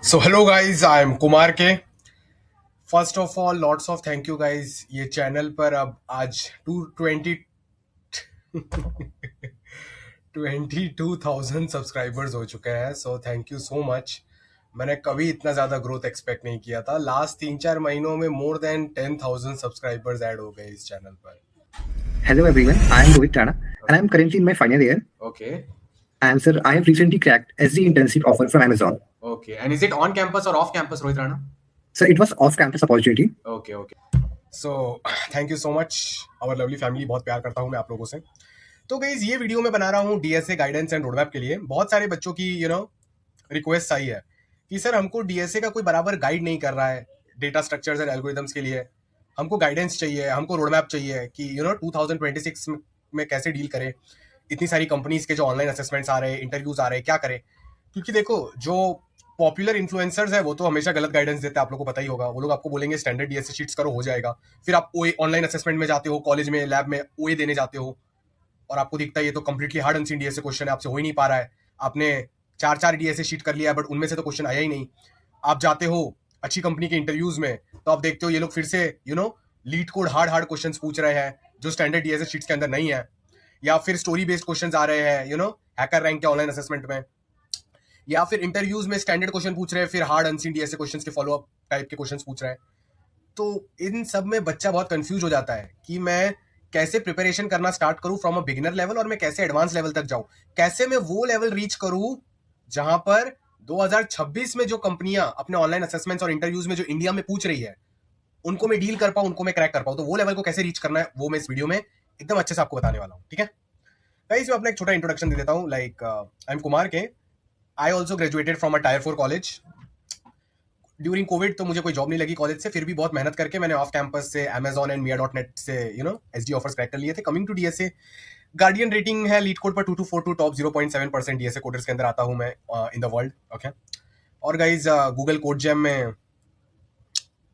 So hello guys, I am Kumar के. First of all lots of thank you guys. ये channel पर अब आज 22,000 सब्सक्राइबर्स हो चुके हैं. So thank you so much. मैंने कभी इतना ज़्यादा ग्रोथ एक्सपेक्ट नहीं किया था. लास्ट 3-4 महीनों में मोर देन 10,000 सब्सक्राइबर्स ऐड हो गए इस चैनल पर. Hello everyone, I am Rohit Rana and I am currently in my final year. Okay. And sir, I have recently cracked SD internship offer from Amazon. Okay. And is it on campus or off campus, Rohit Rana? Sir, it was off-campus opportunity. Okay, okay. So thank you so much. Our lovely family. बहुत प्यार करता हूँ मैं आप लोगों से. तो guys ये वीडियो मैं बना रहा हूँ डीएसए गाइडेंस एंड रोडमैप के लिए. बहुत सारे बच्चों की रिक्वेस्ट आई है कि सर हमको डीएसए का कोई बराबर गाइड नहीं कर रहा है डेटा स्ट्रक्चर्स एंड एल्गोरिथम्स के लिए. हमको गाइडेंस चाहिए, हमको रोडमैप चाहिए कि 2026 में कैसे डील करें. इतनी सारी कंपनीज के जो ऑनलाइन असेसमेंट्स आ रहे हैं, इंटरव्यूज आ रहे हैं, क्या करें. क्योंकि देखो जो पॉपुलर इन्फ्लुएंसर्स है वो तो हमेशा गलत गाइडेंस देते हैं, आप लोगों को पता ही होगा. वो लोग आपको बोलेंगे स्टैंडर्ड डीएसए शीट्स करो, हो जाएगा. फिर आप ओए ऑनलाइन असेसमेंट में जाते हो, कॉलेज में लैब में ओए देने जाते हो और आपको दिखता है ये तो completely hard unseen DSA question है, आपसे हो ही नहीं पा रहा है. आपने 4 डीएसए शीट कर लिया बट उनमें से तो क्वेश्चन आया ही नहीं. आप जाते हो अच्छी कंपनी के इंटरव्यूज में तो आप देखते हो ये लोग फिर से लीड कोड हार्ड क्वेश्चन पूछ रहे हैं जो स्टैंडर्ड डीएसए शीट्स के अंदर नहीं है. या फिर स्टोरी बेस्ड क्वेश्चन आ रहे हैं हैकर रैंक के ऑनलाइन असेसमेंट में. या फिर इंटरव्यूज में स्टैंडर्ड क्वेश्चन पूछ रहे हैं, फिर हार्ड अनसीन डीएसए क्वेश्चंस के फॉलो अप टाइप के क्वेश्चंस पूछ रहे हैं. तो इन सब में बच्चा बहुत कंफ्यूज हो जाता है कि मैं कैसे प्रिपरेशन करना स्टार्ट करूं फ्रॉम अ बिगिनर लेवल और मैं कैसे एडवांस लेवल तक जाऊं. कैसे मैं वो लेवल रीच करूं जहां पर 2026 में जो कंपनियां अपने ऑनलाइन असेसमेंट्स और इंटरव्यूज में जो इंडिया में पूछ रही है उनको मैं डील कर पाऊं, उनको मैं क्रैक कर पाऊं. तो वो लेवल को कैसे रीच करना है वो मैं इस वीडियो में एकदम अच्छे से आपको बताने वाला हूं. ठीक है गाइस, मैं अपना एक छोटा इंट्रोडक्शन दे देता हूं. लाइक आई एम कुमार के. I also graduated from a tyre 4 college. During Covid तो मुझे कोई जॉब नहीं लगी कॉलेज से, फिर भी बहुत मेहनत करके मैंने ऑफ कैंपस से Amazon एंड Mia.net से एसडी ऑफर्स क्रैक कर लिए थे. Coming to DSA, guardian rating है लीड कोड पर 2242, टॉप 0.7% डीएसए कोडर्स के अंदर आता हूं मैं इन द वर्ल्ड. ओके. और गाइज गूगल कोड जेम में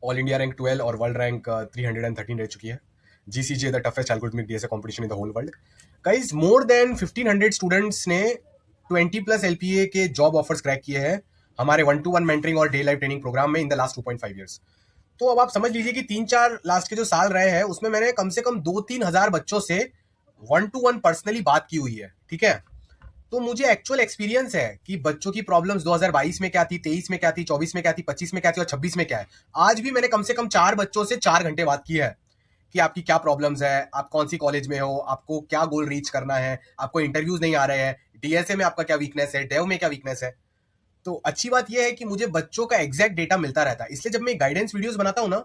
ऑल इंडिया रैंक 12 और वर्ल्ड रैंक 313 रह चुकी है. GCJ the toughest algorithmic DSA competition in the whole world. Guys more than 1500 students ने 20+ एलपीए के जॉब ऑफर्स क्रैक किए हैं हमारे 1-to-1 मेंटरिंग और डे लाइव ट्रेनिंग प्रोग्राम में इन द लास्ट 2.5 ईयर्स. तो अब आप समझ लीजिए कि 3-4 लास्ट के जो साल रहे हैं उसमें मैंने कम से कम 2-3 हजार बच्चों से 1-to-1 पर्सनली बात की हुई है. ठीक है. तो मुझे एक्चुअल एक्सपीरियंस है कि बच्चों की प्रॉब्लम्स 2022 में क्या थी, 23 में क्या थी, 24 में क्या थी, 25 में क्या थी और 26 में क्या है. आज भी मैंने कम से कम 4 बच्चों से 4 घंटे बात की है कि आपकी क्या प्रॉब्लम्स है, आप कौन सी कॉलेज में हो, आपको क्या गोल रीच करना है, आपको इंटरव्यूज नहीं आ रहे हैं, डीएसए में आपका क्या वीकनेस है, डेव में क्या वीकनेस है. तो अच्छी बात यह है कि मुझे बच्चों का एग्जैक्ट डेटा मिलता रहता है. इसलिए जब मैं गाइडेंस वीडियोस बनाता हूं ना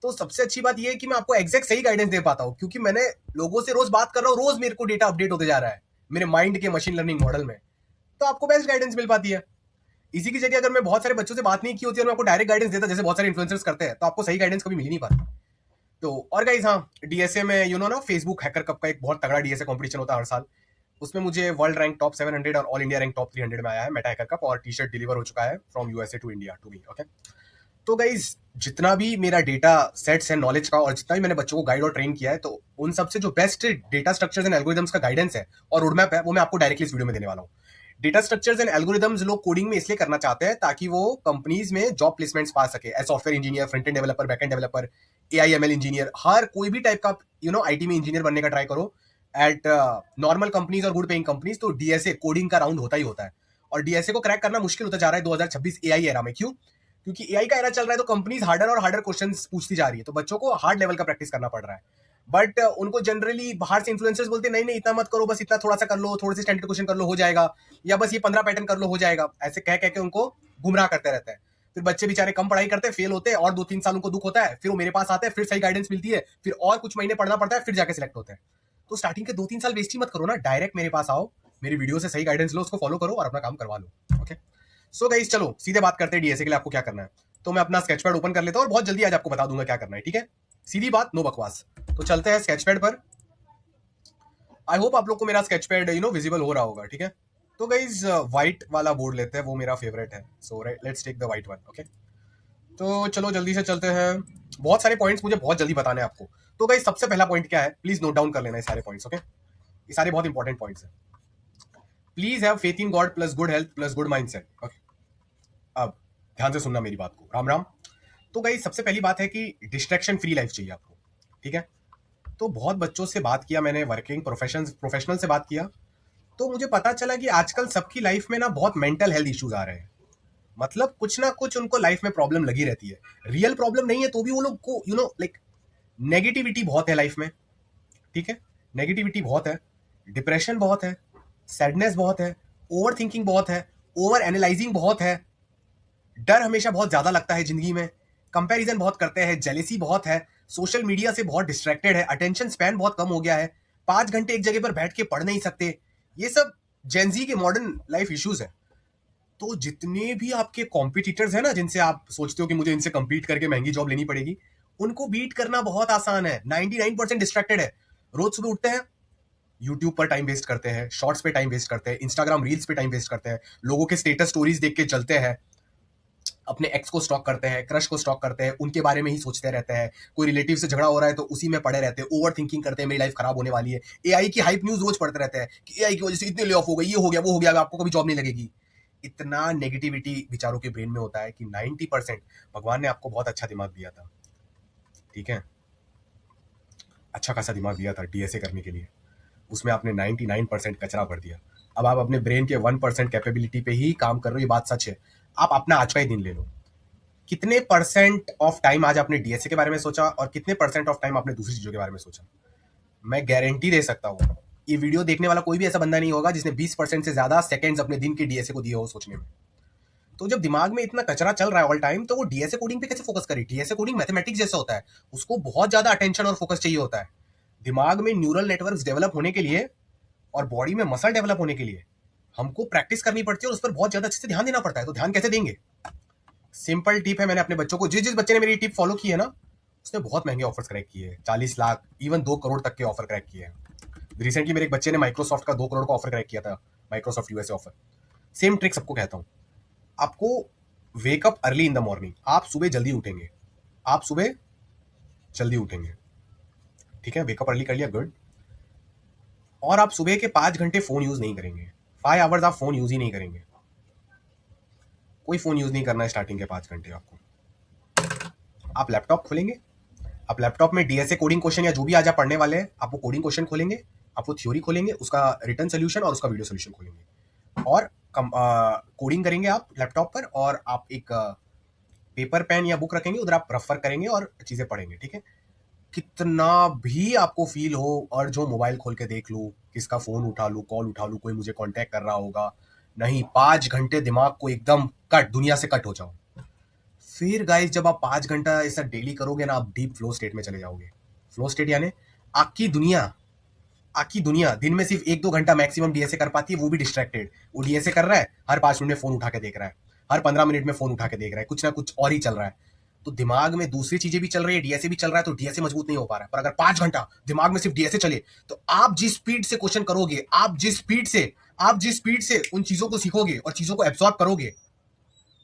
तो सबसे अच्छी बात यह है कि मैं आपको एग्जैक्ट सही गाइडेंस दे पाता हूं क्योंकि मैंने लोगों से रोज बात कर रहा हूं, रोज मेरे को डेटा अपडेट होते जा रहा है मेरे माइंड के मशीन लर्निंग मॉडल में. तो आपको बेस्ट गाइडेंस मिल पाती है. इसी की जगह अगर मैं बहुत सारे बच्चों से बात नहीं की होती और मैं आपको डायरेक्ट गाइडेंस देता जैसे बहुत सारे इन्फ्लुएंसर्स करते हैं तो आपको सही गाइडेंस कभी मिल ही नहीं पाती. तो और गाइस हाँ, डीएसए में ना फेसबुक हैकर कप का एक बहुत तगड़ा डीएसए कंपटीशन होता है हर साल. उसमें मुझे वर्ल्ड रैंक टॉप 700 और ऑल इंडिया रैंक टॉप 300 में आया है मेटा हैकर कप और टी शर्ट डिलीवर हो चुका है from USA to India to me. Okay. तो गाइज जितना भी मेरा डेटा सेट्स है नॉलेज का और जितना भी मैंने बच्चों को गाइड और ट्रेन किया है तो उन सबसे जो best data structures and algorithms का गाइडेंस है और रोडमैप है वो मैं आपको डायरेक्टली इस वीडियो में देने वाला हूँ. डेटा स्ट्रक्चर्स एंड एल्गोरिथम्स लोग कोडिंग में इसलिए करना चाहते हैं ताकि वो कंपनीज में जॉब प्लेसमेंट्स पा सके. As software engineer, front end developer, back end developer, AIML engineer, हर कोई भी टाइप का आईटी में इंजीनियर बनने का ट्राई करो एट नॉर्मल कंपनीज और गुड पेइंग कंपनीज. तो डीएसए कोडिंग का राउंड होता ही होता है और डीएसए को क्रैक करना मुश्किल होता जा रहा है 2026 एआई एरा में. क्यों? क्योंकि एआई का एरा चल रहा है तो कंपनीज हार्डर और हार्डर क्वेश्चंस पूछती जा रही है तो बच्चों को हार्ड लेवल का प्रैक्टिस करना पड़ रहा है. बट उनको जनरली बाहर से इन्फ्लुएंसर्स बोलते नहीं नहीं इतना मत करो, बस इतना थोड़ा सा कर लो, थोड़े से स्टैंडर्ड क्वेश्चन कर लो हो जाएगा, या बस ये 15 पैटर्न कर लो हो जाएगा. ऐसे कह कह के उनको गुमराह करते रहते हैं. फिर बच्चे बेचारे कम पढ़ाई करते हैं, फेल होते हैं और 2-3 साल उनको दुख होता है. फिर वो मेरे पास आते हैं, फिर सही गाइडेंस मिलती है, फिर और कुछ महीने पढ़ना पड़ता है, फिर जाके सिलेक्ट होते हैं. तो स्टार्टिंग के 2-3 साल वेस्ट ही मत करो ना, डायरेक्ट मेरे पास आओ, मेरी वीडियो से सही गाइडेंस लो, उसको फॉलो करो और अपना काम करवा लो. ओके. सो गाइस चलो सीधे बात करते हैं डीएसए के लिए आपको क्या करना है. तो मैं अपना स्केचपैड ओपन कर लेता हूं और बहुत जल्दी आज आपको बता दूंगा क्या करना है. ठीक है, सीधी बात, नो बकवास. तो चलते हैं स्केचपैड पर. आई होप आप लोग को मेरा स्केचपैड विजिबल हो रहा होगा. ठीक है. तो गाइज व्हाइट वाला बोर्ड लेते हैं, वो मेरा फेवरेट है. So let's take the white one. Okay. तो चलो जल्दी से चलते हैं. बहुत सारे पॉइंट्स मुझे बहुत जल्दी बताने हैं आपको. तो गाइज सबसे पहला पॉइंट क्या है, प्लीज नोट डाउन कर लेना ये सारे पॉइंट्स. ओके. ये सारे बहुत इंपॉर्टेंट पॉइंट्स हैं. Please have faith in God plus good health plus good mindset. Okay. अब ध्यान से सुनना मेरी बात को। राम राम। तो गाइस सबसे पहली बात है कि डिस्ट्रैक्शन फ्री लाइफ चाहिए आपको, ठीक है। तो बहुत बच्चों से बात किया मैंने, वर्किंग प्रोफेशनल से बात किया, तो मुझे पता चला कि आजकल सबकी लाइफ में ना बहुत मेंटल हेल्थ इश्यूज आ रहे हैं। मतलब कुछ ना कुछ उनको लाइफ में प्रॉब्लम लगी रहती है। रियल प्रॉब्लम नहीं है तो भी वो लोग को लाइक नेगेटिविटी बहुत है लाइफ में, ठीक है। नेगेटिविटी बहुत है, डिप्रेशन बहुत है, सैडनेस बहुत है, ओवर थिंकिंग बहुत है, ओवर एनालाइजिंग बहुत है, डर हमेशा बहुत ज्यादा लगता है जिंदगी में, कंपैरिजन बहुत करते हैं, जेलेसी बहुत है, सोशल मीडिया से बहुत डिस्ट्रैक्टेड है, अटेंशन स्पैन बहुत कम हो गया है, 5 घंटे एक जगह पर बैठ के पढ़ नहीं सकते। ये सब जेंजी के मॉडर्न लाइफ इश्यूज है। तो जितने भी आपके कॉम्पिटिटर्स हैं ना, जिनसे आप सोचते हो कि मुझे इनसे compete करके महंगी जॉब लेनी पड़ेगी, उनको बीट करना बहुत आसान है। 99% डिस्ट्रैक्टेड है। रोज सुबह उठते हैं, यूट्यूब पर टाइम वेस्ट करते हैं, शॉर्ट्स पे टाइम वेस्ट करते हैं, इंस्टाग्राम रील्स पे टाइम वेस्ट करते हैं, लोगों के स्टेटस स्टोरीज देख के चलते हैं, अपने एक्स को स्टॉक करते हैं, क्रश को स्टॉक करते हैं, उनके बारे में ही सोचते रहते हैं, कोई रिलेटिव से झगड़ा हो रहा है तो उसी में पड़े रहते हैं, ओवर थिंकिंग करते हैं, मेरी लाइफ खराब होने वाली है, एआई की हाइप न्यूज रोज पढ़ते रहते हैं कि एआई की वजह से इतने ले ऑफ हो गए, ये हो गया, वो हो गया, आपको कभी जॉब नहीं लगेगी। इतना नेगेटिविटी विचारों के ब्रेन में होता है कि 90% भगवान ने आपको बहुत अच्छा दिमाग दिया था, ठीक है, अच्छा खासा दिमाग दिया था डीएसए करने के लिए, उसमें आपने 99% कचरा भर दिया। अब आप अपने ब्रेन के 1% कैपेबिलिटी पे ही काम कर रहे हो, ये बात सच है। आप अपना आज का ही दिन ले लो, कितने परसेंट ऑफ टाइम आज आपने डीएसए के बारे में सोचा और कितने परसेंट ऑफ टाइम आपने दूसरी चीजों के बारे में सोचा। मैं गारंटी दे सकता हूँ ये वीडियो देखने वाला कोई भी ऐसा बंदा नहीं होगा जिसने 20% से ज्यादा सेकंड्स अपने दिन के डीएसए को दिए हो सोचने में। तो जब दिमाग में इतना कचरा चल रहा है ऑल टाइम, तो वो डीएसए कोडिंग पे कैसे फोकस करे। डीएसए कोडिंग मैथमेटिक्स जैसा होता है, उसको बहुत ज्यादा अटेंशन और फोकस चाहिए होता है। दिमाग में न्यूरल नेटवर्क्स डेवलप होने के लिए और बॉडी में मसल डेवलप होने के लिए हमको प्रैक्टिस करनी पड़ती है और उस पर बहुत ज्यादा अच्छे से ध्यान देना पड़ता है। तो ध्यान कैसे देंगे? सिंपल टिप है, मैंने अपने बच्चों को, जिस जिस बच्चे ने मेरी टिप फॉलो की है ना, उसने बहुत महंगे ऑफर्स क्रैक किए हैं, 40 लाख, इवन 2 करोड़ तक के ऑफर क्रैक किए हैं। रिसेंटली मेरे एक बच्चे ने माइक्रोसॉफ्ट का 2 करोड़ का ऑफर क्रैक किया था, Microsoft USA offer. Same trick सबको कहता हूं, आपको wake up early in the morning, आप सुबह जल्दी उठेंगे, आप सुबह जल्दी उठेंगे, ठीक है, वेकअप अर्ली कर लिया, गुड। और आप सुबह के 5 घंटे फोन यूज नहीं करेंगे, 5 आवर्स आप फोन यूज ही नहीं करेंगे, कोई फोन यूज नहीं करना है स्टार्टिंग के 5 घंटे। आपको, आप लैपटॉप खोलेंगे, आप लैपटॉप में डीएसए कोडिंग क्वेश्चन या जो भी आज आप पढ़ने वाले हैं, आप वो कोडिंग क्वेश्चन खोलेंगे, आप वो थ्योरी खोलेंगे, उसका रिटर्न सोल्यूशन और उसका वीडियो सोल्यूशन खोलेंगे और कोडिंग करेंगे आप लैपटॉप पर, और आप एक पेपर पेन या बुक रखेंगे, उधर आप रेफर करेंगे और चीजें पढ़ेंगे, ठीक है। कितना भी आपको फील हो और जो मोबाइल खोल के देख लूं, किसका फोन उठा लूं, कॉल उठा लूं, कोई मुझे कांटेक्ट कर रहा होगा, नहीं, 5 घंटे दिमाग को एकदम कट, दुनिया से कट हो जाओ। फिर गाइस जब आप 5 घंटा ऐसा डेली करोगे ना, आप डीप फ्लो स्टेट में चले जाओगे। फ्लो स्टेट यानी आपकी दुनिया दिन में सिर्फ 1-2 घंटा मैक्सिमम डीएसए कर पाती है, वो भी डिस्ट्रैक्टेड। वो डीएसए कर रहा है, हर 5 मिनट में फोन उठा के देख रहा है, हर 15 मिनट में फोन उठा के देख रहा है, कुछ ना कुछ और ही चल रहा है। तो दिमाग में दूसरी चीजें भी चल रही है, डीएसए भी चल रहा है, तो डीएसए मजबूत नहीं हो पा रहा है। पर अगर 5 घंटा दिमाग में सिर्फ डीएसए चले, तो आप जिस स्पीड से क्वेश्चन करोगे, आप जिस स्पीड से उन चीजों को सीखोगे और चीजों को एब्सॉर्ब करोगे,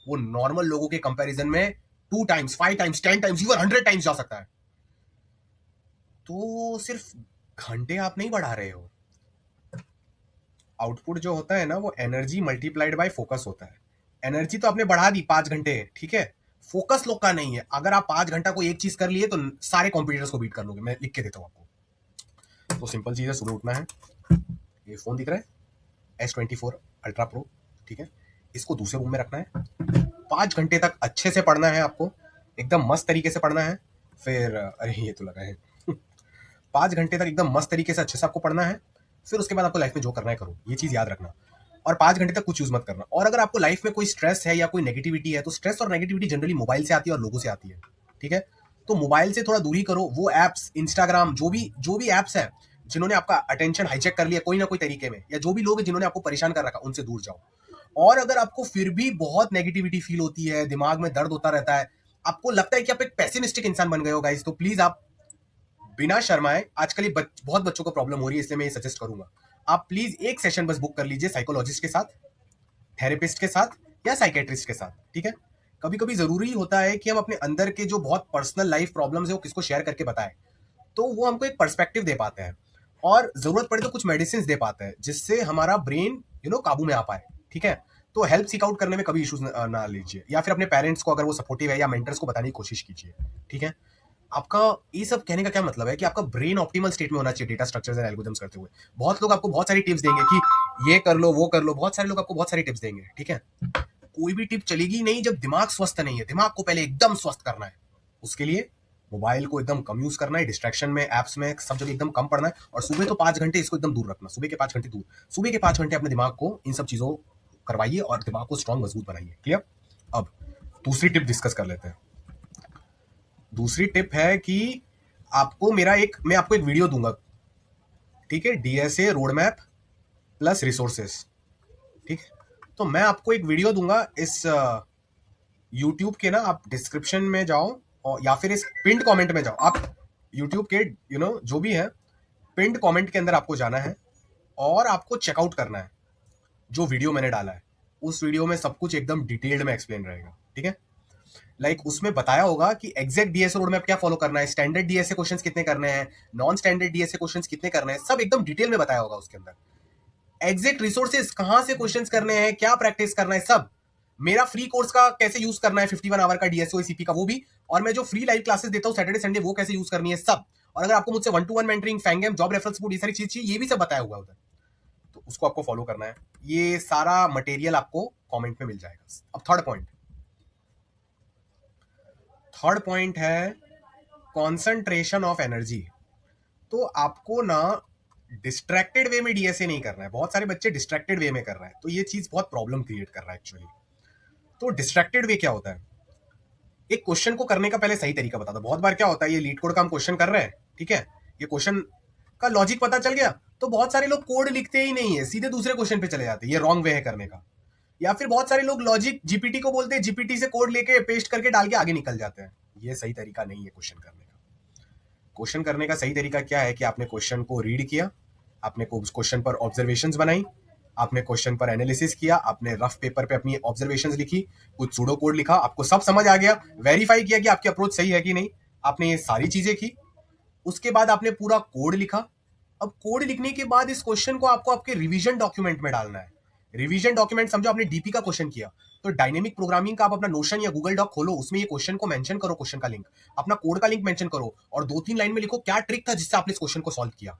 वो नॉर्मल लोगों के कंपैरिजन में 2 times, 5 times, 10 times, even 100 times जा सकता है। तो सिर्फ घंटे आप नहीं बढ़ा रहे हो, आउटपुट जो होता है ना, वो एनर्जी मल्टीप्लाइड बाय फोकस होता है। एनर्जी तो आपने बढ़ा दी 5 घंटे, ठीक है, फोकस लोग का नहीं है। अगर आप 5 घंटा को एक चीज कर लिए तो सारे कॉम्पिटिटर्स को बीट कर लोगे। मैं लिख के देता हूं आपको। तो सिंपल चीज है, सुबह उठना है, ये फोन दिख रहा है S24 अल्ट्रा प्रो, ठीक है, इसको दूसरे रूम में रखना है, 5 घंटे तक अच्छे से पढ़ना है आपको, एकदम मस्त तरीके से पढ़ना है। फिर अरे ये तो लगा है 5 घंटे तक एकदम मस्त तरीके से अच्छे से आपको पढ़ना है। फिर उसके बाद आपको लाइफ में जो करना है करो, ये चीज याद रखना। और 5 घंटे तक कुछ यूज मत करना। और अगर आपको लाइफ में कोई स्ट्रेस है या कोई नेगेटिविटी है, तो स्ट्रेस और नेगेटिविटी जनरली मोबाइल से आती है और लोगों से आती है, ठीक है। तो मोबाइल से थोड़ा दूरी करो। वो एप्स, इंस्टाग्राम, जो भी एप्स है जिन्होंने आपका अटेंशन हाईजैक कर लिया कोई ना कोई तरीके में, या जो भी लोग हैं जिन्होंने आपको परेशान कर रखा, उनसे दूर जाओ। और अगर आपको फिर भी बहुत नेगेटिविटी फील होती है, दिमाग में दर्द होता रहता है, आपको लगता है कि आप एक पेसिमिस्टिक इंसान बन गए हो गाइस, तो प्लीज आप बिना शर्माए, आजकल ये बहुत बच्चों को प्रॉब्लम हो रही है, इसलिए मैं ये सजेस्ट करूंगा, आप प्लीज एक सेशन बस बुक कर लीजिए साइकोलॉजिस्ट के साथ, थेरेपिस्ट के साथ या साइकेट्रिस्ट के साथ, ठीक है। कभी कभी जरूरी होता है कि हम अपने अंदर के जो बहुत पर्सनल लाइफ प्रॉब्लम्स है वो किसको शेयर करके बताएं, तो वो हमको एक पर्सपेक्टिव दे पाते हैं और जरूरत पड़े तो कुछ मेडिसिन दे पाते हैं, जिससे हमारा ब्रेन काबू में आ पाए, ठीक है। तो हेल्प सीक आउट करने में कभी इश्यूज ना लीजिए, या फिर अपने पेरेंट्स को अगर वो सपोर्टिव है या मेंटर्स को बताने की कोशिश कीजिए, ठीक है। आपका ये सब कहने का क्या मतलब है कि आपका ब्रेन ऑप्टिमल स्टेट में होना चाहिए डेटा स्ट्रक्चर्स एंड एल्गोरिथम्स करते हुए। बहुत लोग आपको बहुत सारी टिप्स देंगे कि ये कर लो वो कर लो, बहुत सारे लोग आपको बहुत सारी टिप्स देंगे, ठीक है। कोई भी टिप चलेगी नहीं जब दिमाग स्वस्थ नहीं है। दिमाग को पहले एकदम स्वस्थ करना है, उसके लिए मोबाइल को एकदम कम यूज करना है, डिस्ट्रैक्शन में एप्स में सब जगह एकदम कम पढ़ना है, और सुबह तो 5 घंटे इसको एकदम दूर रखना, सुबह के 5 घंटे दूर, सुबह के 5 घंटे अपने दिमाग को इन सब चीजों करवाइए और दिमाग को स्ट्रांग मजबूत बनाइए। क्लियर। अब दूसरी टिप डिस्कस कर लेते हैं। दूसरी टिप है कि मैं आपको एक वीडियो दूंगा, ठीक है, DSA road map plus resources, ठीक है। तो मैं आपको एक वीडियो दूंगा इस यूट्यूब के ना, आप डिस्क्रिप्शन में जाओ और या फिर इस पिंड कमेंट में जाओ, आप यूट्यूब के जो भी है पिंड कमेंट के अंदर आपको जाना है और आपको चेकआउट करना है जो वीडियो मैंने डाला है। उस वीडियो में सब कुछ एकदम डिटेल्ड में एक्सप्लेन रहेगा, ठीक है। लाइक उसमें बताया होगा कि एग्जैक्ट डीएसए रोड मैप क्या फॉलो करना है, स्टैंडर्ड डीएसए क्वेश्चंस कितने करने हैं, नॉन स्टैंडर्ड डीएसए क्वेश्चंस कितने करने हैं, सब एकदम डिटेल में बताया होगा उसके अंदर। एग्जैक्ट रिसोर्सेज कहां से क्वेश्चंस करने हैं, क्या प्रैक्टिस करना है, सब। मेरा फ्री कोर्स का कैसे यूज करना है 51 आवर का डीएसओ सीपी का, वो भी। और मैं जो फ्री लाइव क्लासेस देता हूं सैटरडे संडे, वो कैसे यूज करनी है, सब। और अगर आपको मुझसे 1-to-1 मेंटरिंग, फैंगेम, जॉब रेफरल सपोर्ट, ये सारी चीज चाहिए, ये भी सब बताया हुआ उधर। तो उसको आपको फॉलो करना है। ये सारा मटेरियल आपको कमेंट में मिल जाएगा। अब थर्ड पॉइंट है कॉन्सेंट्रेशन ऑफ एनर्जी। तो आपको ना डिस्ट्रैक्टेड वे में डीएसए नहीं करना है। बहुत सारे बच्चे डिस्ट्रैक्टेड वे में कर रहे हैं, तो ये चीज बहुत प्रॉब्लम क्रिएट कर रहा है एक्चुअली। तो डिस्ट्रैक्टेड वे क्या होता है, एक क्वेश्चन को करने का पहले सही तरीका बता दो। बहुत बार क्या होता है, ये लीड कोड का हम क्वेश्चन कर रहे हैं, ठीक है, ये क्वेश्चन का लॉजिक पता चल गया, तो बहुत सारे लोग कोड लिखते ही नहीं है, सीधे दूसरे क्वेश्चन पे चले जाते हैं। ये रॉन्ग वे है करने का। या फिर बहुत सारे लोग लॉजिक जीपीटी को बोलते हैं, जीपीटी से कोड लेके पेस्ट करके डाल के आगे निकल जाते हैं। ये सही तरीका नहीं है क्वेश्चन करने का। क्वेश्चन करने का सही तरीका क्या है कि आपने क्वेश्चन को रीड किया, आपने क्वेश्चन पर ऑब्जर्वेशंस बनाई, आपने क्वेश्चन पर एनालिसिस किया, आपने रफ पेपर पे अपनी ऑब्जर्वेशंस लिखी, कुछ सूडो कोड लिखा, आपको सब समझ आ गया, वेरीफाई किया कि आपकी अप्रोच सही है कि नहीं, आपने ये सारी चीजें की। उसके बाद आपने पूरा कोड लिखा। अब कोड लिखने के बाद इस क्वेश्चन को आपको आपके रिवीजन डॉक्यूमेंट में डालना है। रिवीजन डॉक्यूमेंट समझो, आपने डीपी का क्वेश्चन किया, तो डायनेमिक प्रोग्रामिंग का आप अपना नोशन या गूगल डॉक खोलो, उसमें ये क्वेश्चन को मेंशन करो, क्वेश्चन का लिंक, अपना कोड का लिंक मेंशन करो, और 2-3 लाइन में लिखो क्या ट्रिक था जिससे आपने इस क्वेश्चन को सॉल्व किया।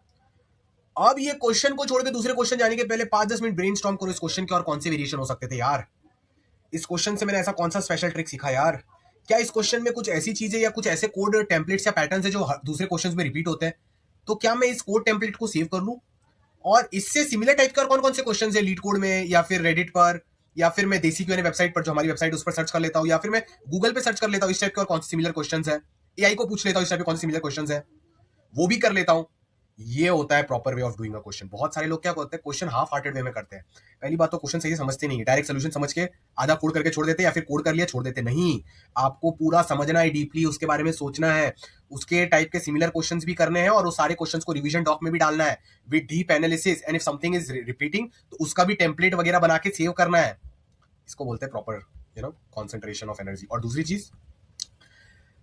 अब ये क्वेश्चन को छोड़ के दूसरे क्वेश्चन जाने के पहले 5-10 मिनट ब्रेनस्टॉर्म करो इस क्वेश्चन के और कौन से वेरिएशन हो सकते थे यार, इस क्वेश्चन से मैंने ऐसा कौन सा स्पेशल ट्रिक सीखा यार, क्या इस क्वेश्चन में कुछ ऐसी चीजें या कुछ ऐसे कोड टेम्पलेट्स या पैटर्न्स है जो दूसरे क्वेश्चंस में रिपीट होते हैं, तो क्या मैं इस कोड टेम्पलेट को सेव कर लूं और इससे सिमिलर टाइप के और कौन कौन से क्वेश्चन है लीड कोड में, या फिर रेडिट पर, या फिर मैं देसी क्यूएनए वेबसाइट पर, जो हमारी वेबसाइट उस पर सर्च कर लेता हूं, या फिर मैं गूगल पे सर्च कर लेता हूं इस टाइप के और कौन से सिमिलर क्वेश्चन है, एआई को पूछ लेता हूं इस टाइप के कौन से सिमिलर क्वेश्चन है, वो भी कर लेता हूं। ये होता है proper way of doing a question. बहुत सारे लोग क्या करते हैं, क्वेश्चन हाफ हार्टेड वे में करते हैं। पहली बात तो क्वेश्चन सही से समझते नहीं है, डायरेक्ट सोल्यूशन समझ के आधा कोड करके छोड़ देते हैं, या फिर कोड कर लिया छोड़ देते नहीं। आपको पूरा समझना है, डीपली उसके बारे में सोचना है, उसके टाइप के सिमिलर क्वेश्चंस भी करने हैं, और उस सारे क्वेश्चंस को रिवीजन डॉक में भी डालना है with deep analysis, and if something is repeating तो उसका भी टेम्पलेट वगैरह बना के सेव करना है। इसको बोलते हैं प्रॉपर कॉन्सेंट्रेशन ऑफ एनर्जी। और दूसरी चीज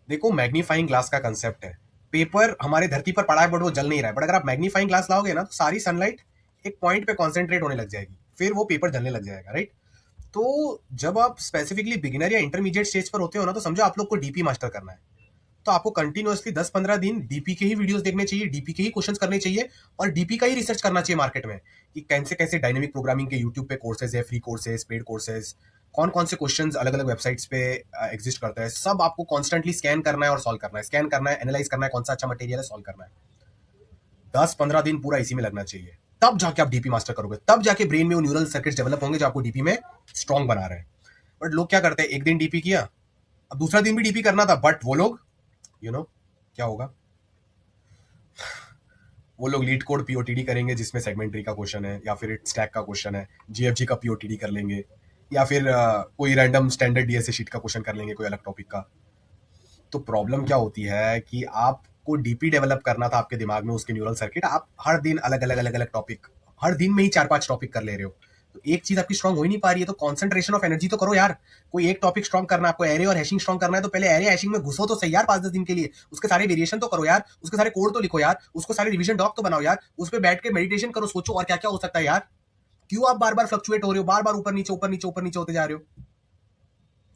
देखो, मैग्नीफाइंग ग्लास का कंसेप्ट है। पेपर हमारे धरती पर पड़ा है बट वो जल नहीं रहा है, बट अगर आप मैग्नीफाइंग ग्लास लाओगे ना तो सारी सनलाइट एक पॉइंट पे कॉन्सेंट्रेट होने लग जाएगी, फिर वो पेपर जलने लग जाएगा, राइट। तो जब आप स्पेसिफिकली बिगिनर या इंटरमीडिएट स्टेज पर होते हो ना, तो समझो आप लोग को डीपी मास्टर करना है, तो आपको कंटिन्यूअसली 10-15 दिन डीपी के ही वीडियोस देखने चाहिए, डीपी के ही क्वेश्चंस करने चाहिए, और डीपी का ही रिसर्च करना चाहिए मार्केट में कि कैसे कैसे डायनेमिक प्रोग्रामिंग के यूट्यूब पे कोर्सेज है, फ्री कोर्सेज, पेड कोर्सेज, कौन कौन से क्वेश्चंस अलग अलग वेबसाइट्स पे एग्जिस्ट करता है, सब आपको कॉन्स्टेंटली स्कैन करना है और सॉल्व करना है, स्कैन करना है, एनालाइज करना है, कौन सा अच्छा मटेरियल है, सॉल्व करना है। 10-15 दिन पूरा इसी में लगना चाहिए, तब जाके आप डीपी मास्टर करोगे, तब जाके ब्रेन में वो न्यूरल सर्किट्स डेवलप होंगे जो आपको डीपी में स्ट्रॉन्ग बना रहे हैं। बट लोग क्या करते हैं, एक दिन डीपी किया, अब दूसरा दिन भी डीपी करना था, बट वो लोग क्या होगा, वो लोग लीड कोड पीओटीडी करेंगे जिसमें सेगमेंट्री का क्वेश्चन है, या फिर स्टैक का क्वेश्चन है, जीएफजी का पीओटीडी कर लेंगे, या फिर कोई रैंडम स्टैंडर्ड डीएसए शीट का क्वेश्चन कर लेंगे कोई अलग टॉपिक का। तो प्रॉब्लम क्या होती है कि आपको डीपी डेवलप करना था आपके दिमाग में, उसके न्यूरल सर्किट, आप हर दिन अलग अलग अलग अलग टॉपिक, हर दिन में ही 4-5 टॉपिक कर ले रहे हो, तो एक चीज आपकी स्ट्रांग हो ही नहीं पा रही है। तो कॉन्सेंट्रेशन ऑफ एनर्जी तो करो यार, कोई एक टॉपिक स्ट्रांग करना है आपको, एरे और हैशिंग स्ट्रांग करना है, तो पहले एरे हैशिंग में घुसो तो सही यार 5-10 दिन के लिए, उसके सारे वेरिएशन तो करो यार, उसके सारे कोड तो लिखो यार, उसको सारे रिवीजन डॉक तो बनाओ यार, उस पर बैठ के मेडिटेशन करो, सोचो और क्या क्या हो सकता है यार। क्यों आप बार बार फ्लक्चुएट हो रहे हो, बार बार ऊपर नीचे ऊपर नीचे ऊपर नीचे होते जा रहे हो?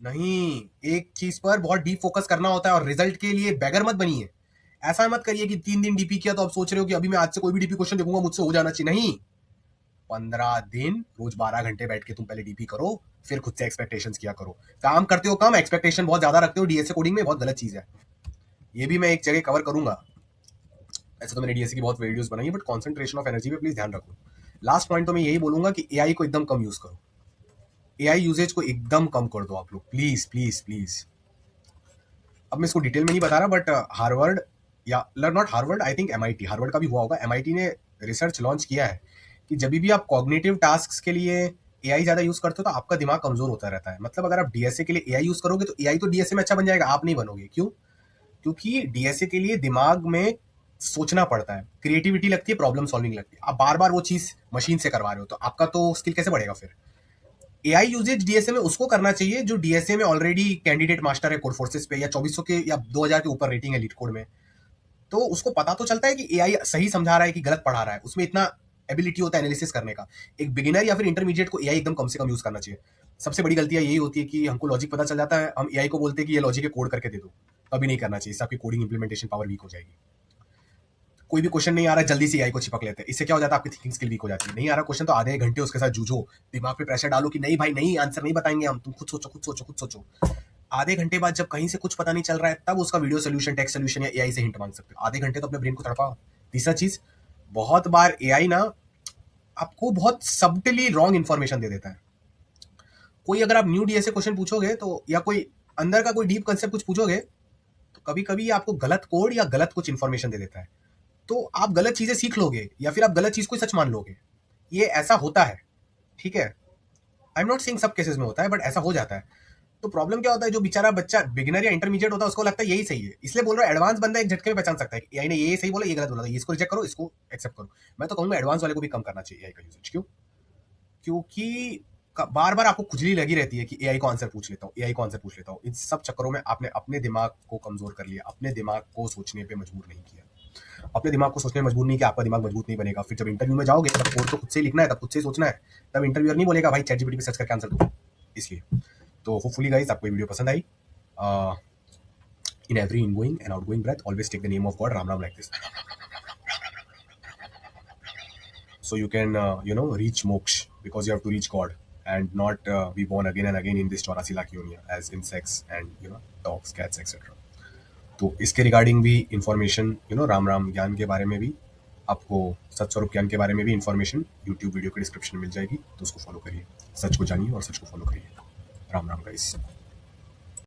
नहीं, एक चीज पर बहुत डीप फोकस करना होता है और रिजल्ट के लिए बैगर मत बनिए। ऐसा मत करिए कि 3 दिन डीपी किया तो आप सोच रहे हो कि अभी मैं आज से कोई भी डीपी क्वेश्चन देखूंगा मुझसे हो जाना चाहिए। नहीं, 15 दिन रोज 12 घंटे बैठ के तुम पहले डीपी करो, फिर खुद से एक्सपेक्टेशंस किया करो। काम करते हो कम, एक्सपेक्टेशन बहुत ज्यादा रखते हो डीएसए कोडिंग में, बहुत गलत चीज है। ये भी मैं एक जगह कवर करूंगा। ऐसे तो मैंने डीएसए की बहुत वीडियोस बनाई है, बट कॉन्सेंट्रेशन ऑफ एनर्जी पे प्लीज ध्यान रखो। लास्ट पॉइंट तो मैं यही बोलूंगा कि एआई को एकदम कम यूज करो। एआई यूजेज को एकदम कम कर दो आप लोग, प्लीज प्लीज प्लीज। अब मैं इसको डिटेल में नहीं बता रहा, बट हार्वर्ड या not Harvard, I think MIT, Harvard का भी हुआ होगा, एमआईटी ने रिसर्च लॉन्च किया है कि जब भी आप कॉग्निटिव टास्क के लिए एआई ज्यादा यूज करते हो तो आपका दिमाग कमजोर होता रहता है। मतलब अगर आप डीएसए के लिए एआई यूज करोगे तो एआई तो डीएसए में अच्छा बन जाएगा, आप नहीं बनोगे। क्यों? क्योंकि डीएसए के लिए दिमाग में सोचना पड़ता है, क्रिएटिविटी लगती है, प्रॉब्लम सॉल्विंग लगती है। आप बार बार वो चीज मशीन से करवा रहे हो तो आपका तो स्किल कैसे बढ़ेगा? फिर एआई यूजेज डीएसए में उसको करना चाहिए जो डीएसए में ऑलरेडी कैंडिडेट मास्टर है कोड फोर्सेस पे, या 2400 के या 2000 के ऊपर रेटिंग है लीड कोड में। तो उसको पता तो चलता है कि एआई सही समझा रहा है कि गलत पढ़ा रहा है, उसमें इतना एबिलिटी होता है एनालिसिस करने का। एक बिगिनर या फिर इंटरमीडिएट को एआई एकदम कम से कम यूज करना चाहिए। सबसे बड़ी गलतियां यही होती है कि हमको लॉजिक पता चल जाता है, हम एआई को बोलते हैं कि ये लॉजिक के कोड करके दे दो। कभी नहीं करना चाहिए, इससे आपकी कोडिंग इंप्लीमेंटेशन पावर वीक हो जाएगी। कोई भी क्वेश्चन नहीं आ रहा है, जल्दी से एआई को चिपक लेते हैं, इससे क्या हो जाता है? आपकी थिंकिंग स्किल वीक हो जाती है। नहीं आ रहा क्वेश्चन तो आधे घंटे उसके साथ जूझो, दिमाग पे प्रेशर डालो कि नहीं भाई नहीं, आंसर नहीं बताएंगे हम, तुम खुद सोचो खुद सोचो खुद सोचो। आधे घंटे बाद जब कहीं से कुछ पता नहीं चल रहा है तब उसका वीडियो सोल्यूशन, टेक्स्ट सोल्यूशन या एआई से हिंट मांग सकते हो। आधे घंटे तो अपने ब्रेन को तड़पाओ। तीसरा चीज, बहुत बार एआई ना आपको बहुत सबटली रॉन्ग इन्फॉर्मेशन दे देता है। कोई अगर आप न्यू डीएसए क्वेश्चन पूछोगे तो, या कोई अंदर का कोई डीप कंसेप्ट कुछ पूछोगे तो कभी कभी आपको गलत कोड या गलत कुछ इन्फॉर्मेशन दे देता है, तो आप गलत चीजें सीख लोगे या फिर आप गलत चीज को सच मान लोगे। ये ऐसा होता है, ठीक है? आई एम नॉट सेइंग सब केसेस में होता है, बट ऐसा हो जाता है। तो प्रॉब्लम क्या होता है, जो बेचारा बच्चा बिगिनर या इंटरमीडिएट होता है उसको लगता है यही सही है, इसलिए बोल रहा है। एडवांस बंदा एक झटके में पहचान सकता है कि एआई ने ये सही बोला, ये गलत बोला, तो इसको रिजेक्ट करो, इसको एक्सेप्ट करो। मैं तो कहूंगा एडवांस वाले को भी कम करना चाहिए एआई का यूजेज। क्यों? क्योंकि बार बार आपको खुजली लगी रहती है कि एआई को आंसर पूछ लेता हूँ, एआई को आंसर पूछ लेता हूँ। इन सब चक्करों में आपने अपने दिमाग को कमजोर कर लिया, अपने दिमाग को सोचने पे मजबूर नहीं किया। अपने दिमाग को सोचने में मजबूर नहीं किया, आपका दिमाग मजबूत नहीं बनेगा। फिर जब इंटरव्यू में जाओगे तब कोड तो खुद से ही लिखना है, तब खुद से ही सोचना है। तब इंटरव्यूअर नहीं बोलेगा भाई चैट जीपीटी पे सर्च करके आंसर दो। इसलिए तो होपफुली गाइस आपको ये वीडियो पसंद आई। In every ingoing and outgoing breath always take the name of God, Ram Ram, like this, so you can reach moksha, because you have to reach God and not be born again and again in this 84 lakh योनिया as insects and dogs, cats, etc. तो इसके regarding भी information, Ram Ram ज्ञान के बारे में भी, आपको सत्स्वरूप ज्ञान के बारे में भी इंफॉर्मेशन यूट्यूब वीडियो के डिस्क्रिप्शन में मिल जाएगी, तो उसको फॉलो करिए। सच को जानिए और सच को फॉलो करिए। राम राम गाइस।